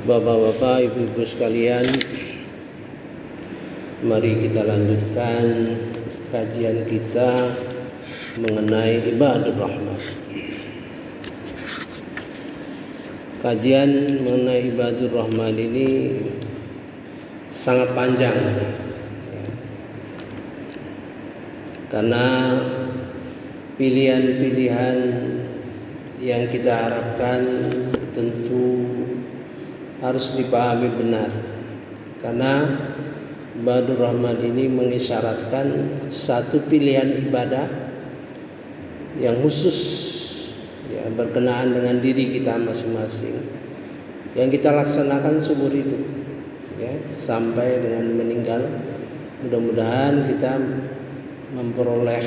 Bapak-bapak, ibu-ibu sekalian, mari kita lanjutkan kajian kita mengenai ibadur rahman. Kajian mengenai ibadur rahman ini sangat panjang, karena pilihan-pilihan yang kita harapkan tentu harus dipahami benar, karena ibadur rahman ini mengisyaratkan satu pilihan ibadah yang khusus, ya, berkenaan dengan diri kita masing-masing, yang kita laksanakan seumur hidup, ya, sampai dengan meninggal. Mudah-mudahan kita memperoleh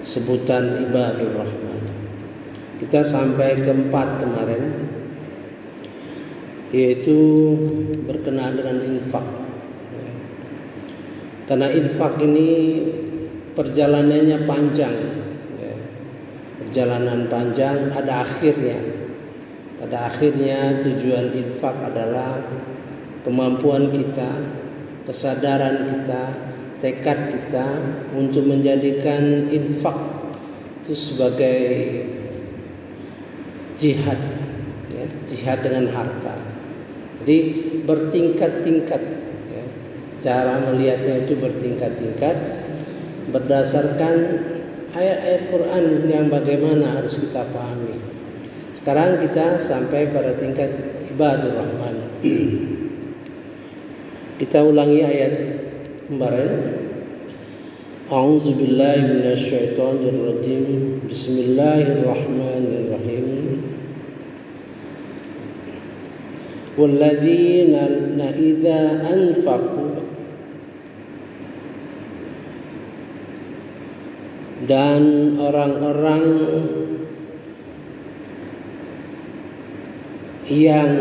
sebutan ibadur rahman. Kita sampai keempat kemarin, yaitu berkenaan dengan infak. Karena infak ini perjalanannya panjang, perjalanan panjang, ada akhirnya. Pada akhirnya tujuan infak adalah kemampuan kita, kesadaran kita, tekad kita untuk menjadikan infak itu sebagai jihad, ya, jihad dengan harta. Jadi bertingkat-tingkat, ya, cara melihatnya itu bertingkat-tingkat berdasarkan ayat-ayat Quran yang bagaimana harus kita pahami. Sekarang kita sampai pada tingkat ibadur rahman. Kita ulangi ayat kemarin. A'udzubillahi minasyaitonirrajim. Bismillahirrahmanirrahim. Walladzina idza anfaqu, dan orang-orang yang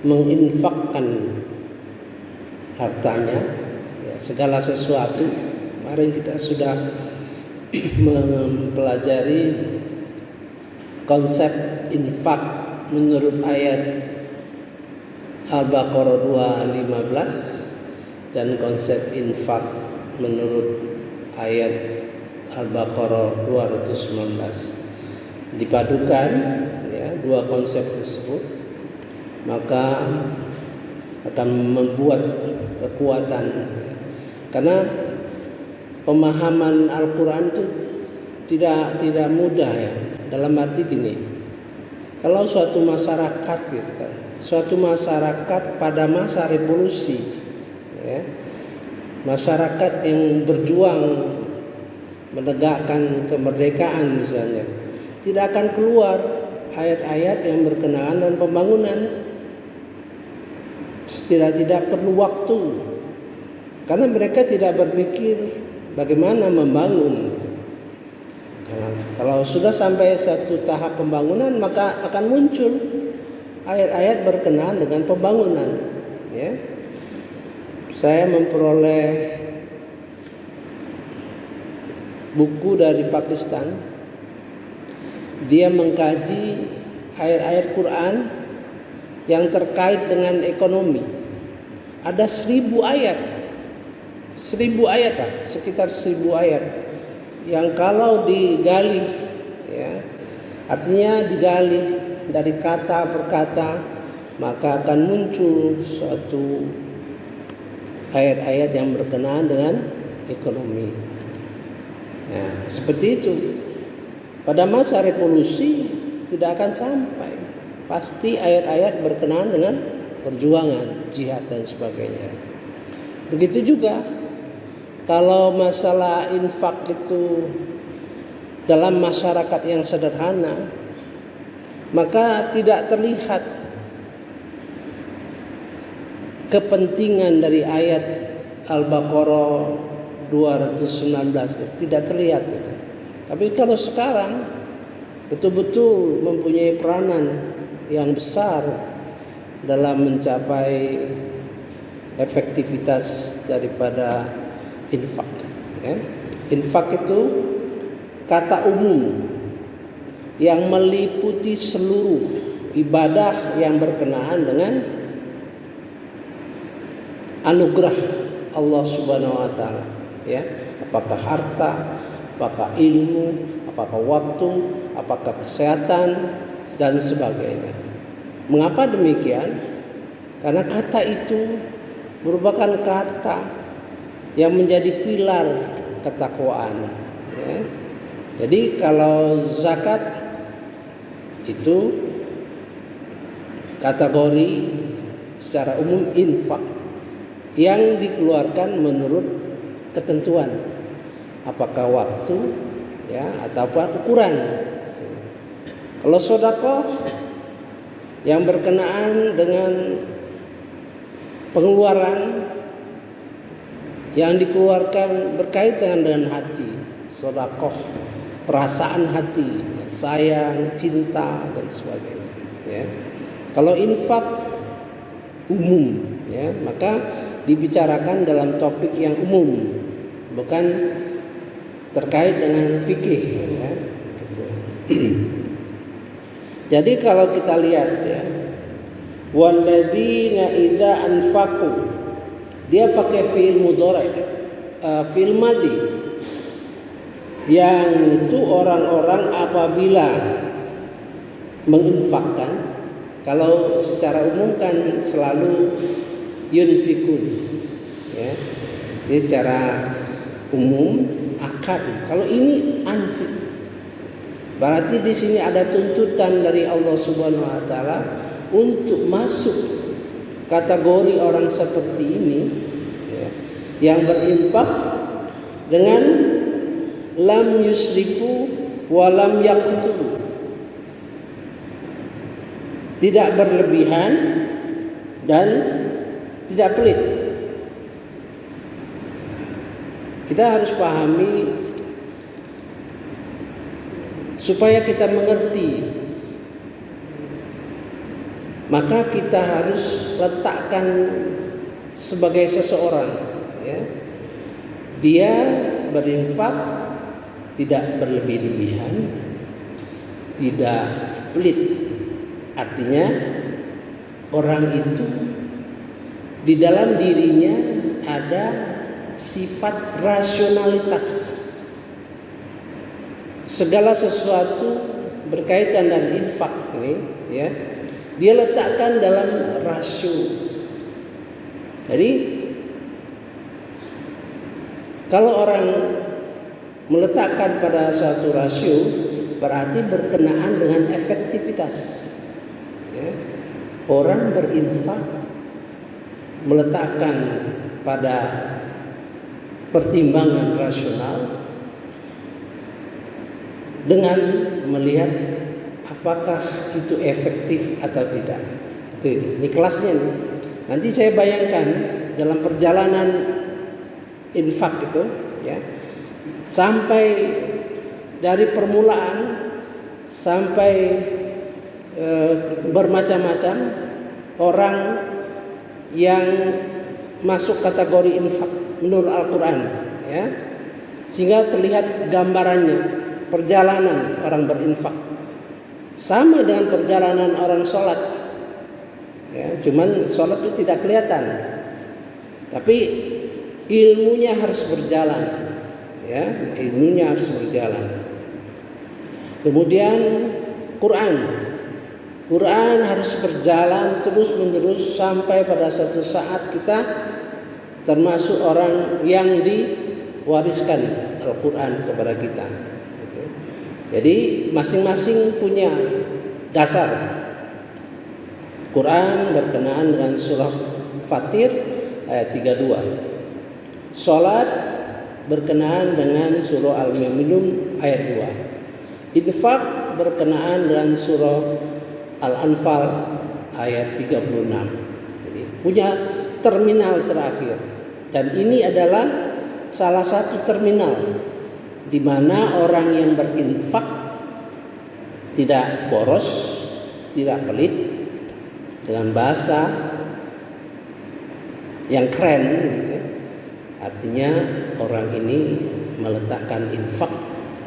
menginfakkan hartanya, ya, segala sesuatu. Kemarin kita sudah mempelajari konsep infak menurut ayat Al-Baqarah 2:15 dan konsep infak menurut ayat Al-Baqarah 219. Dipadukan, ya, dua konsep tersebut, maka akan membuat kekuatan. Karena pemahaman Al-Quran itu tidak mudah, ya. Dalam arti gini, kalau suatu masyarakat gitu kan, suatu masyarakat pada masa revolusi, ya, masyarakat yang berjuang menegakkan kemerdekaan misalnya, tidak akan keluar ayat-ayat yang berkenaan dengan pembangunan. Tidak perlu waktu, karena mereka tidak berpikir bagaimana membangun. Kalau sudah sampai satu tahap pembangunan, maka akan muncul ayat-ayat berkenaan dengan pembangunan, ya. Saya memperoleh buku dari Pakistan. Dia mengkaji ayat-ayat Quran yang terkait dengan ekonomi. Ada 1000 ayat, 1000 ayat lah, sekitar 1000 ayat, yang kalau digali, ya, artinya digali dari kata per kata, maka akan muncul suatu ayat-ayat yang berkenaan dengan ekonomi. Nah, seperti itu. Pada masa revolusi tidak akan sampai. Pasti ayat-ayat berkenaan dengan perjuangan, jihad dan sebagainya. Begitu juga kalau masalah infak itu dalam masyarakat yang sederhana, maka tidak terlihat kepentingan dari ayat Al-Baqarah 219, tidak terlihat itu. Tapi kalau sekarang betul-betul mempunyai peranan yang besar dalam mencapai efektivitas daripada infak, ya. Infak itu kata umum yang meliputi seluruh ibadah yang berkenaan dengan anugerah Allah Subhanahu wa taala, ya. Apakah harta, apakah ilmu, apakah waktu, apakah kesehatan dan sebagainya. Mengapa demikian? Karena kata itu merupakan kata yang menjadi pilar ketakwaan, ya. Jadi kalau zakat itu kategori secara umum infak yang dikeluarkan menurut ketentuan, apakah waktu, ya, atau apa ukuran. Kalau sedekah yang berkenaan dengan pengeluaran yang dikeluarkan berkaitan dengan hati, sedekah perasaan hati, sayang, cinta dan sebagainya, ya. Kalau infak umum, ya, maka dibicarakan dalam topik yang umum, bukan terkait dengan fikih, ya, gitu. Jadi kalau kita lihat, ya, walladzina idza anfaqu, dia pakai fi'il mudhari', fi'il madhi, yang itu orang-orang apabila menginfakkan. Kalau secara umum kan selalu yunfikun, ya. Jadi secara umum akan. Kalau ini anfik, berarti di sini ada tuntutan dari Allah Subhanahu wa taala untuk masuk kategori orang seperti ini, ya, yang berinfak dengan lam yusrifu wa lam yaqturu, tidak berlebihan dan tidak pelit. Kita harus pahami supaya kita mengerti, maka kita harus letakkan sebagai seseorang, ya, dia berinfak tidak berlebih-lebihan, tidak pelit. Artinya orang itu di dalam dirinya ada sifat rasionalitas. Segala sesuatu berkaitan dengan infak ini, ya, dia letakkan dalam rasio. Jadi kalau orang meletakkan pada suatu rasio, berarti berkenaan dengan efektivitas, ya. Orang berinfak meletakkan pada pertimbangan rasional dengan melihat apakah itu efektif atau tidak. Ini kelasnya nih. Nanti saya bayangkan dalam perjalanan infak itu, ya, sampai dari permulaan sampai bermacam-macam orang yang masuk kategori infak menurut Al-Quran, ya, sehingga terlihat gambarannya perjalanan orang berinfak sama dengan perjalanan orang sholat, ya, cuman sholat itu tidak kelihatan, tapi ilmunya harus berjalan, ya, ilmunya harus berjalan. Kemudian Quran harus berjalan terus menerus sampai pada suatu saat kita termasuk orang yang diwariskan Al-Quran kepada kita. Jadi masing-masing punya dasar. Quran berkenaan dengan surah Fatir ayat 32. Salat berkenaan dengan surah Al-Mu'minun ayat 2. Infak berkenaan dengan surah Al-Anfal ayat 36. Jadi punya terminal terakhir. Dan ini adalah salah satu terminal di mana orang yang berinfak tidak boros, tidak pelit, dengan bahasa yang keren gitu. Artinya orang ini meletakkan infak,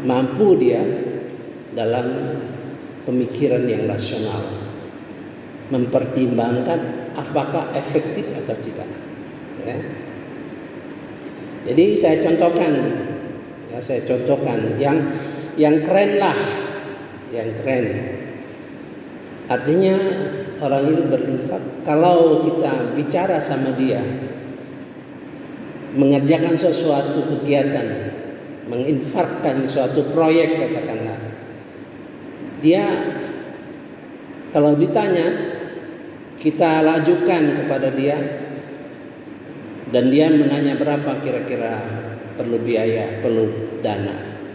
mampu dia dalam pemikiran yang rasional, mempertimbangkan apakah efektif atau tidak. Ya. Jadi saya contohkan yang keren lah, yang keren. Artinya orang ini berinfak. Kalau kita bicara sama dia, mengerjakan sesuatu kegiatan, menginfakkan suatu proyek katakanlah, dia kalau ditanya, kita lajukan kepada dia dan dia menanya berapa kira-kira perlu biaya, perlu dana,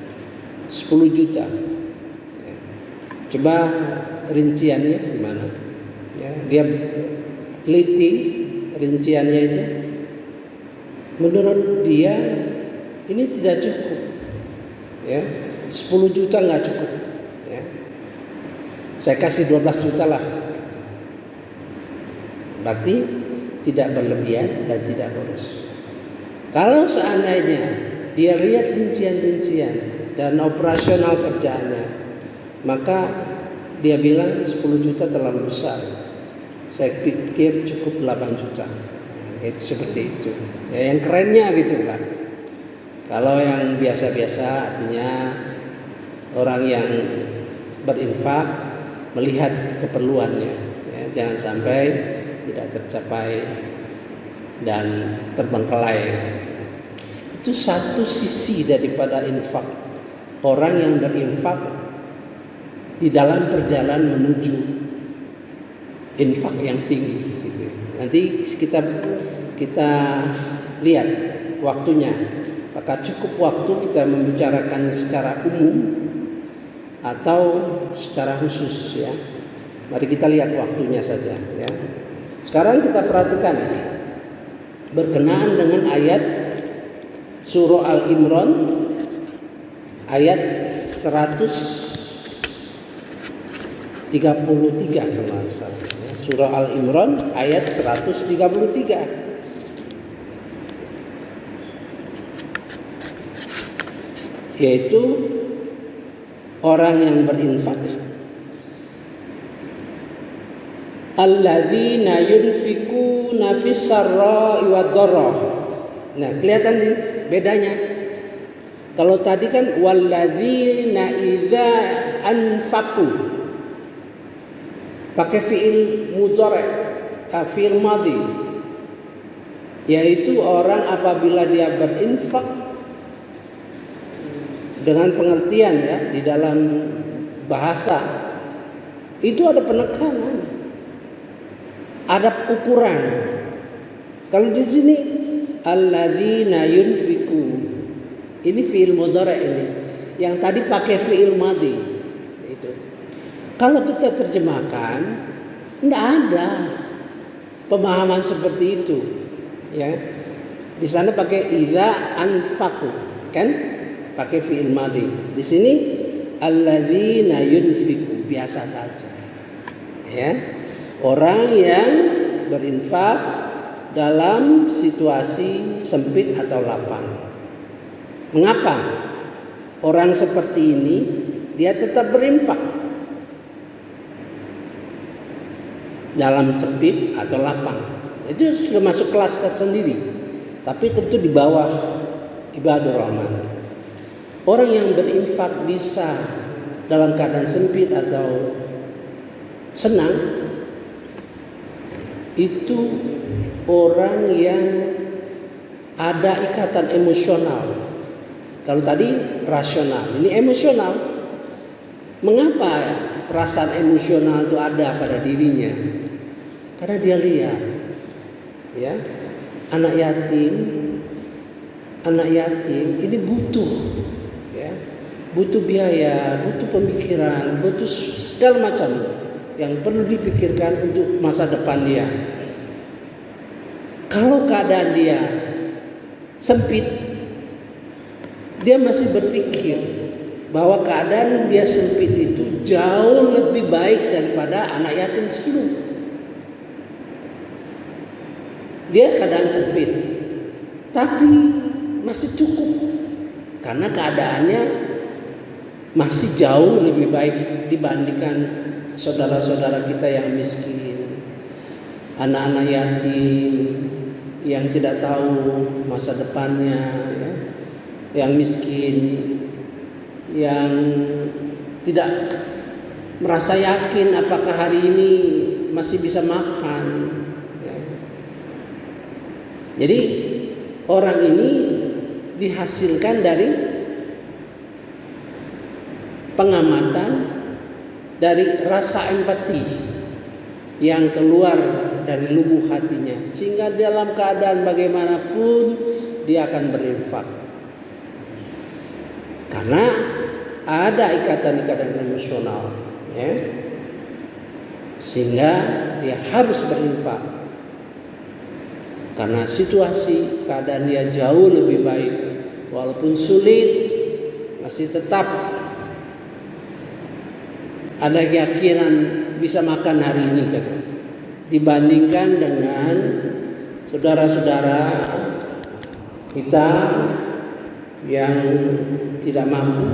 10 juta. Coba rinciannya gimana? Ya, dia teliti rinciannya itu. Menurut dia ini tidak cukup. Ya, 10 juta nggak cukup. Ya. Saya kasih 12 juta lah. Berarti tidak berlebihan dan tidak boros. Kalau seandainya dia lihat rincian-rincian dan operasional kerjaannya, maka dia bilang 10 juta terlalu besar. Saya pikir cukup 8 juta. Itu seperti itu. Ya, yang kerennya gitu lah. Kalau yang biasa-biasa artinya orang yang berinfak melihat keperluannya. Ya, jangan sampai tidak tercapai dan terbengkelai. Itu satu sisi daripada infak. Orang yang berinfak di dalam perjalanan menuju infak yang tinggi gitu. Nanti kita lihat waktunya. Apakah cukup waktu kita membicarakan secara umum atau secara khusus ya. Mari kita lihat waktunya saja ya. Sekarang kita perhatikan berkenaan dengan ayat surah Al-Imran ayat 133 kalau salah. Surah Al-Imran ayat 133. Yaitu orang yang berinfak, alladzina yunfikuna fis sarra'i wad dharra. Nah, kelihatan nih bedanya. Kalau tadi kan walladzina idza anfaqu pakai fiil mudhari', fiil madhi, yaitu orang apabila dia berinfak dengan pengertian ya di dalam bahasa itu ada penekanan, ada ukuran. Kalau di sini alladzina yunfiku, ini fiil mudhari' ini, yang tadi pakai fiil madhi itu. Kalau kita terjemahkan tidak ada pemahaman seperti itu ya. Di sana pakai idza anfaqu kan, pakai fiil madhi. Di sini alladzina yunfiku biasa saja. Ya. Orang yang berinfak dalam situasi sempit atau lapang. Mengapa? Orang seperti ini dia tetap berinfak dalam sempit atau lapang. Itu sudah masuk kelas tersendiri. Tapi tentu di bawah ibadur rahman. Orang yang berinfak bisa dalam keadaan sempit atau senang, itu orang yang ada ikatan emosional. Kalau tadi rasional, ini emosional. Mengapa perasaan emosional itu ada pada dirinya? Karena dia lihat, ya, anak yatim ini butuh. Butuh biaya, butuh pemikiran, butuh segala macam yang perlu dipikirkan untuk masa depan dia. Kalau keadaan dia sempit, dia masih berpikir bahwa keadaan dia sempit itu jauh lebih baik daripada anak yatim tersebut. Dia keadaan sempit, tapi masih cukup karena keadaannya masih jauh lebih baik dibandingkan saudara-saudara kita yang miskin, anak-anak yatim yang tidak tahu masa depannya, ya, yang miskin, yang tidak merasa yakin apakah hari ini masih bisa makan, ya. Jadi orang ini dihasilkan dari pengamatan, dari rasa empati yang keluar dari lubuk hatinya, sehingga dalam keadaan bagaimanapun dia akan berinfak karena ada ikatan-ikatan emosional, ya, sehingga dia harus berinfak karena situasi keadaan dia jauh lebih baik, walaupun sulit masih tetap ada keyakinan bisa makan hari ini, dibandingkan dengan saudara-saudara kita yang tidak mampu.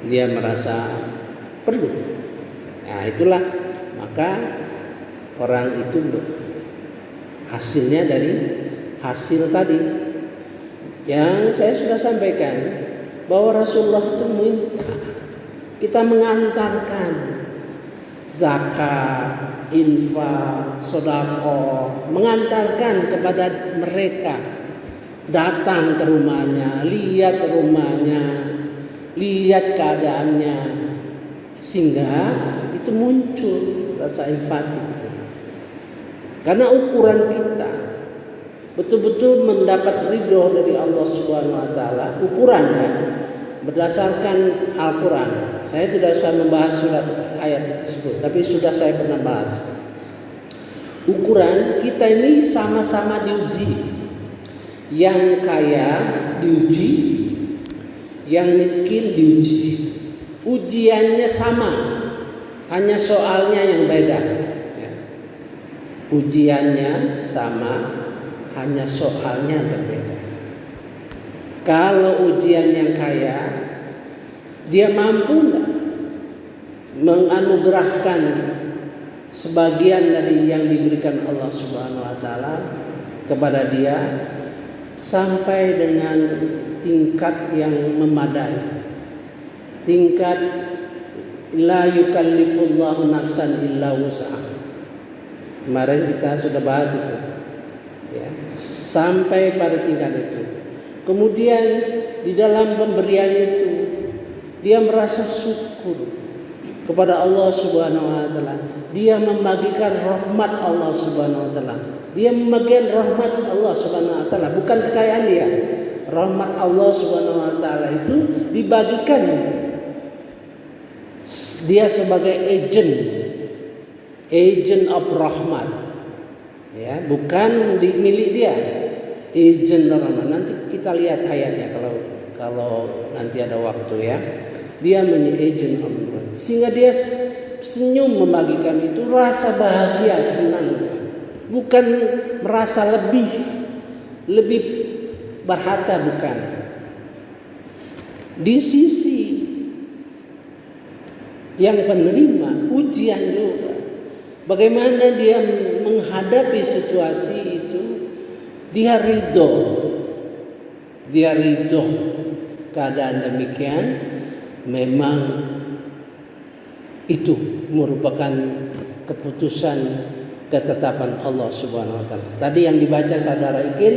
Dia merasa perlu. Nah, itulah maka orang itu hasilnya dari hasil tadi yang saya sudah sampaikan, bahwa Rasulullah itu minta kita mengantarkan zakat, infak, sedekah, mengantarkan kepada mereka, datang ke rumahnya, lihat rumahnya, lihat keadaannya, sehingga itu muncul rasa empati gitu. Karena ukuran kita betul-betul mendapat ridho dari Allah Subhanahu wa taala, ukurannya berdasarkan Al-Qur'an. Saya tidak usah membahas surat ayat tersebut, tapi sudah saya pernah bahas. Ukuran kita ini sama-sama diuji. Yang kaya diuji, yang miskin diuji. Ujiannya sama, hanya soalnya yang beda. Ujiannya sama, hanya soalnya berbeda. Kalau ujian yang kaya, dia mampu enggak menganugerahkan sebagian dari yang diberikan Allah Subhanahu wa taala kepada dia sampai dengan tingkat yang memadai, tingkat la yukallifullahu nafsan illa wus'aha. Kemarin kita sudah bahas itu, ya, sampai pada tingkat itu. Kemudian di dalam pemberian itu dia merasa syukur kepada Allah Subhanahu wa taala. Dia membagikan rahmat Allah Subhanahu wa taala. Dia membagikan rahmat Allah Subhanahu wa taala, bukan kekayaan dia. Rahmat Allah Subhanahu wa taala itu dibagikan. Dia sebagai agent of rahmat, ya, bukan milik dia. Agent rahmat. Nanti kita lihat ayatnya kalau nanti ada waktu, ya. Dia menjadi agent of rahmat, sehingga dia senyum membagikan itu, rasa bahagia, senang, bukan merasa lebih berharta, bukan. Di sisi yang penerima ujian juga, bagaimana dia menghadapi situasi itu, dia ridho keadaan demikian. Memang itu merupakan keputusan ketetapan Allah Subhanahu wa taala. Tadi yang dibaca saudara Ikin,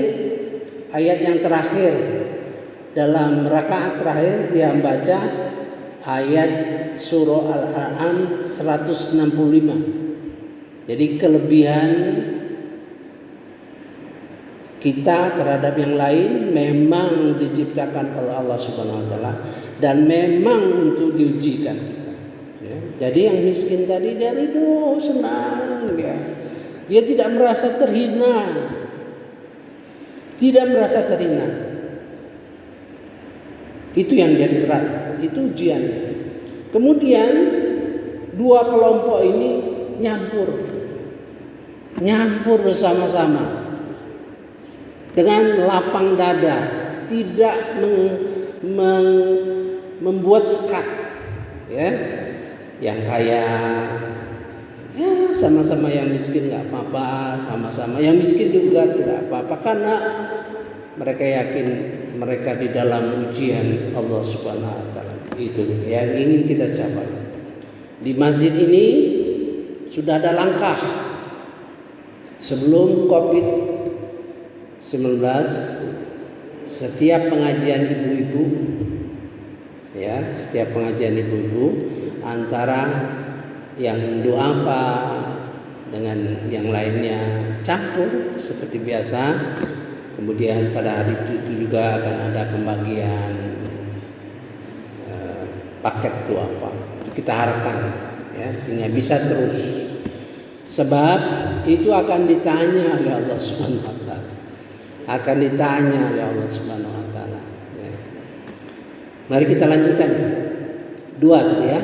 ayat yang terakhir dalam rakaat terakhir, dia membaca ayat surah Al-An'am 165. Jadi kelebihan kita terhadap yang lain memang diciptakan oleh Allah Subhanahu wa taala dan memang untuk diujikan kita, ya. Jadi yang miskin tadi dia ridho, senang, ya. Dia tidak merasa terhina. Itu yang jadi berat, itu ujiannya. Kemudian dua kelompok ini nyampur bersama-sama. dengan lapang dada, tidak membuat sekat, ya. Yang kaya, ya sama-sama yang miskin nggak apa-apa, sama-sama yang miskin juga tidak apa-apa, karena mereka yakin mereka di dalam ujian Allah Subhanahu Wa Taala. Itu yang ingin kita capai. Di masjid ini sudah ada langkah sebelum COVID-19. Setiap pengajian ibu-ibu, ya, setiap pengajian ibu-ibu antara yang duafa dengan yang lainnya campur seperti biasa. Kemudian pada hari itu juga akan ada pembagian paket duafa. Kita harapkan, ya, sehingga bisa terus. Sebab itu akan ditanya oleh Allah Subhanahu Wa Taala. Akan ditanya oleh Allah Subhanahu Wa Taala. Ya. Mari kita lanjutkan 2 tadi, ya.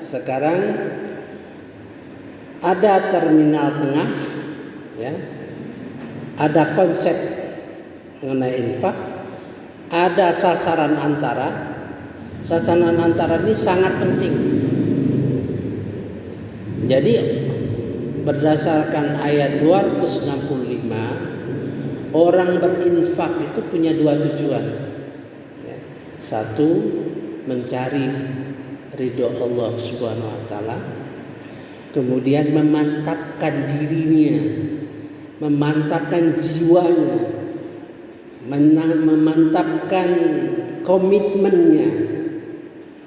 Sekarang ada terminal tengah, ya. Ada konsep mengenai infak, ada sasaran antara. Sasaran antara ini sangat penting. Jadi berdasarkan ayat 265, orang berinfak itu punya 2 tujuan. Ya. 1, mencari ridho Allah Subhanahu Wa Taala. Kemudian memantapkan dirinya, memantapkan jiwanya, memantapkan komitmennya,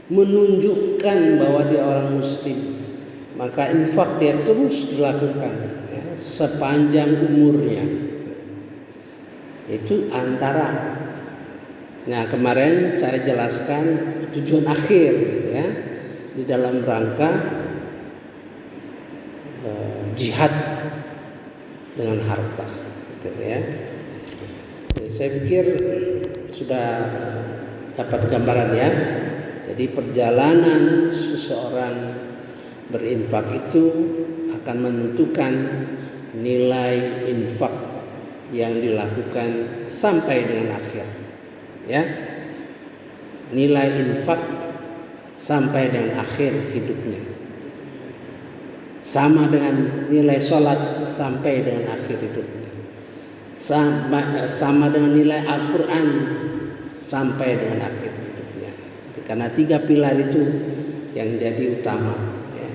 menunjukkan bahwa dia orang muslim. Maka infak dia terus dilakukan, ya, sepanjang umurnya. Itu antara. Nah, kemarin saya jelaskan tujuan akhir, ya, di dalam rangka jihad dengan harta, gitu, ya. Saya pikir sudah dapat gambaran, ya. Jadi perjalanan seseorang berinfak itu akan menentukan nilai infak yang dilakukan sampai dengan akhir, ya. Nilai infak sampai dengan akhir hidupnya sama dengan nilai sholat sampai dengan akhir hidupnya, sama dengan nilai Al-Quran sampai dengan akhir hidupnya. Karena 3 pilar itu yang jadi utama, ya.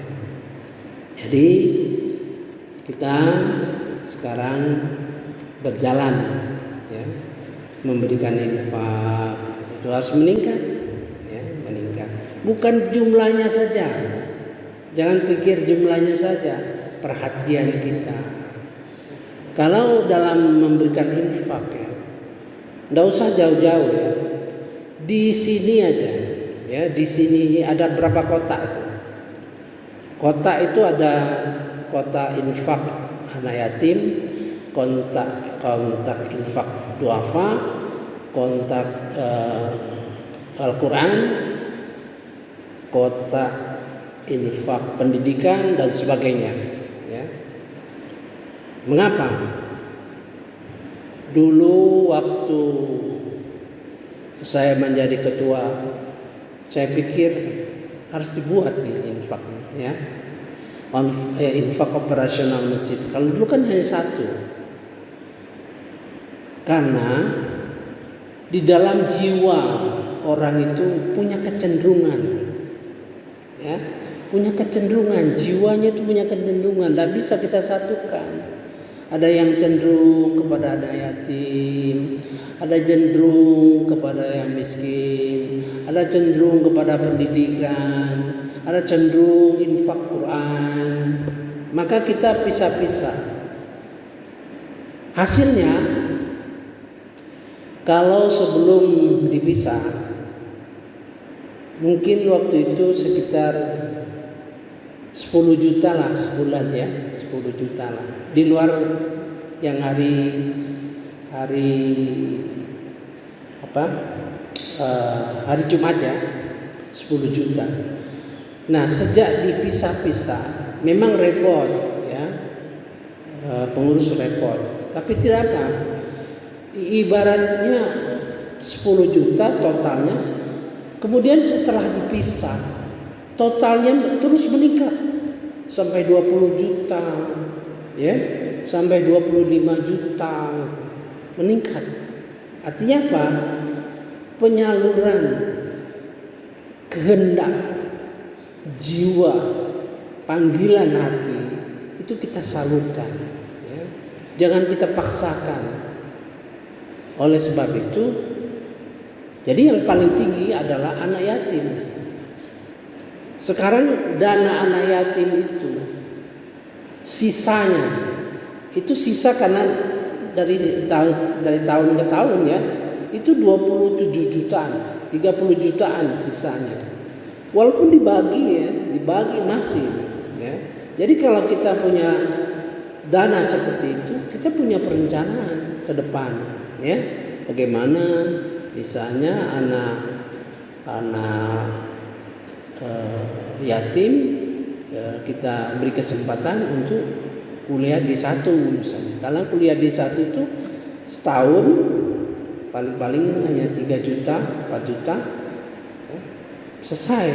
Jadi kita sekarang berjalan, ya, memberikan infak itu harus meningkat, ya, meningkat. Bukan jumlahnya saja, jangan pikir jumlahnya saja, perhatian kita. Kalau dalam memberikan infak, ya, nggak usah jauh-jauh, ya. Di sini aja, ya, di sini ada berapa kota itu? Kota itu ada kota infak anak yatim, kontak infak duafa, kontak Al-Quran, kotak infak pendidikan dan sebagainya, ya. Mengapa? Dulu waktu saya menjadi ketua, saya pikir harus dibuat nih infak, ya. Infak operasional masjid. Kalau dulu kan hanya 1. Karena di dalam jiwa orang itu punya kecenderungan, ya, punya kecenderungan, jiwanya itu punya kecenderungan, tidak bisa kita satukan. Ada yang cenderung kepada anak yatim, ada cenderung kepada yang miskin, ada cenderung kepada pendidikan, ada cenderung infak Quran. Maka kita pisah-pisah. Hasilnya, kalau sebelum dipisah, mungkin waktu itu sekitar 10 juta lah sebulan, ya, 10 juta lah. Di luar yang hari Jumat, ya, 10 juta. Nah, sejak dipisah-pisah memang repot, ya, pengurus repot. Tapi tidak apa, ibaratnya 10 juta totalnya, kemudian setelah dipisah totalnya terus meningkat sampai 20 juta, ya, sampai 25 juta gitu. Meningkat. Artinya apa? Penyaluran kehendak jiwa, panggilan hati itu kita salurkan, ya. Jangan kita paksakan. Oleh sebab itu, jadi yang paling tinggi adalah anak yatim. Sekarang dana anak yatim itu sisanya itu sisa karena dari tahun ke tahun, ya, itu 27 jutaan, 30 jutaan sisanya. Walaupun dibagi masih, ya. Jadi kalau kita punya dana seperti itu, kita punya perencanaan ke depan, ya. Bagaimana misalnya anak yatim, ya, kita beri kesempatan untuk kuliah D1 misalnya. Kalau kuliah D1 itu setahun paling-paling hanya 3 juta, 4 juta, ya, selesai,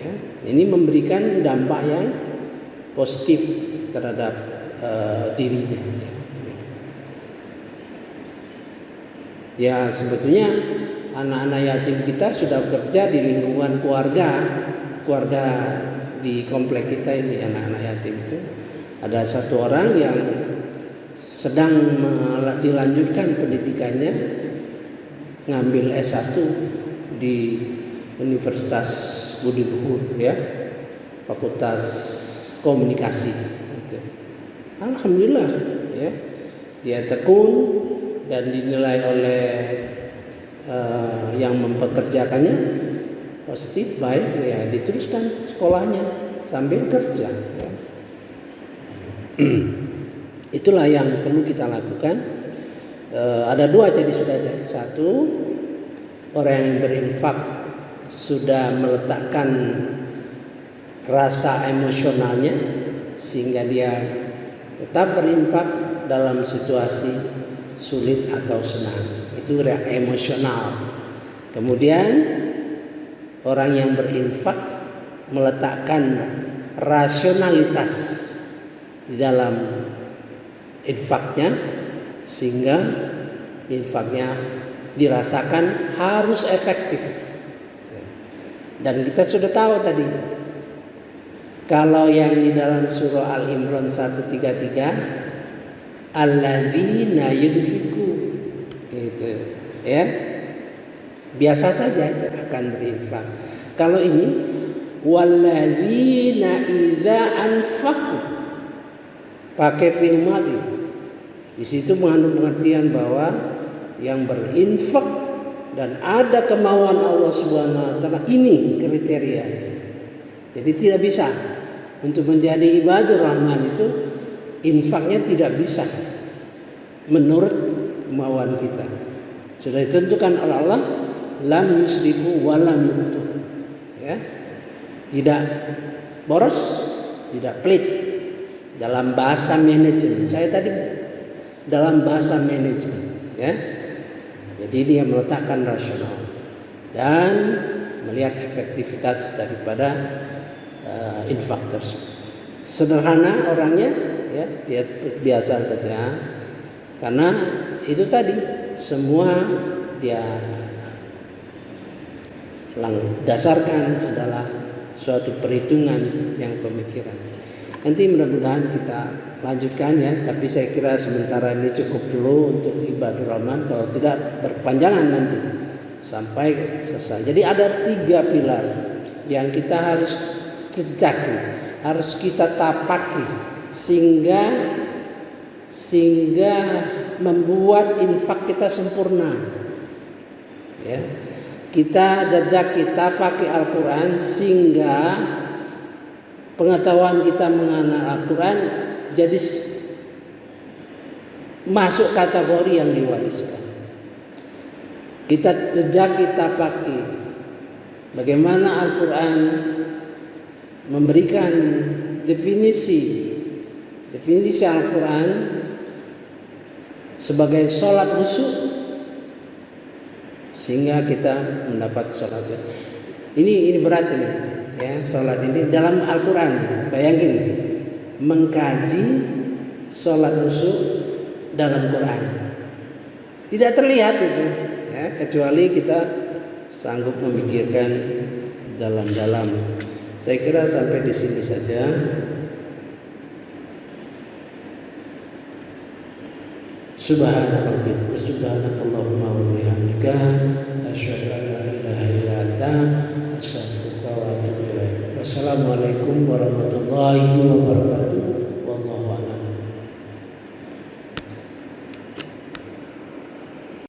ya. Ini memberikan dampak yang positif terhadap dirinya, ya. Ya, sebetulnya anak-anak yatim kita sudah kerja di lingkungan keluarga di komplek kita ini. Anak-anak yatim itu ada satu orang yang sedang dilanjutkan pendidikannya, ngambil S1 di Universitas Budi Luhur, ya, Fakultas Komunikasi gitu. Alhamdulillah, ya, dia tekun dan dinilai oleh yang mempekerjakannya positif, baik, ya, diteruskan sekolahnya sambil kerja, ya. Itulah yang perlu kita lakukan. Ada dua jadi sudah. Satu, orang yang berinfak sudah meletakkan rasa emosionalnya sehingga dia tetap berinfak dalam situasi sulit atau senang. Itu emosional. Kemudian orang yang berinfak meletakkan rasionalitas di dalam infaknya sehingga infaknya dirasakan harus efektif. Dan kita sudah tahu tadi, kalau yang di dalam surah Al-Imran 133, alladzina yunfiku, gitu, ya, biasa saja akan berinfak. Kalau ini walladzina idza anfaqu, pakai fi'il madhi. Di situ mengandung pengertian bahwa yang berinfak dan ada kemauan Allah Subhanahu wa taala, ini kriterianya. Jadi tidak bisa untuk menjadi ibadur rahman itu infaknya tidak bisa menurut kemauan kita. Sudah ditentukan oleh Allah, lam yusrifu wa lam yuqtur, ya. Tidak boros, tidak pelit. Dalam bahasa manajemen, saya tadi dalam bahasa manajemen, ya. Jadi dia meletakkan rasional dan melihat efektivitas daripada infak tersebut. Sederhana orangnya, ya, dia biasa saja, karena itu tadi semua dia dasarkan adalah suatu perhitungan yang pemikiran. Nanti mudah-mudahan kita lanjutkan, ya, tapi saya kira sementara ini cukup dulu untuk ibadur rahman, kalau tidak berpanjangan nanti sampai selesai. Jadi ada 3 pilar yang kita harus jejaki, harus kita tapaki sehingga membuat infak kita sempurna, ya. Kita jejaki, tafaki Al-Quran sehingga pengetahuan kita mengenai Al-Quran jadi masuk kategori yang diwariskan. Kita jejak, kita pakai bagaimana Al-Quran memberikan definisi Al-Quran sebagai sholat khusyuk sehingga kita mendapat sholat. Ini berat ini ya, sholat ini dalam Al-Quran. Bayangin mengkaji sholat khusyuk dalam Quran, tidak terlihat itu ya, kecuali kita sanggup memikirkan dalam-dalam. Saya kira sampai di sini saja. Subhanakallahumma wa bihamdika asyhadu an la ilaha illa anta astaghfiruka wa atubu ilaik. Wassalamualaikum warahmatullahi wabarakatuh.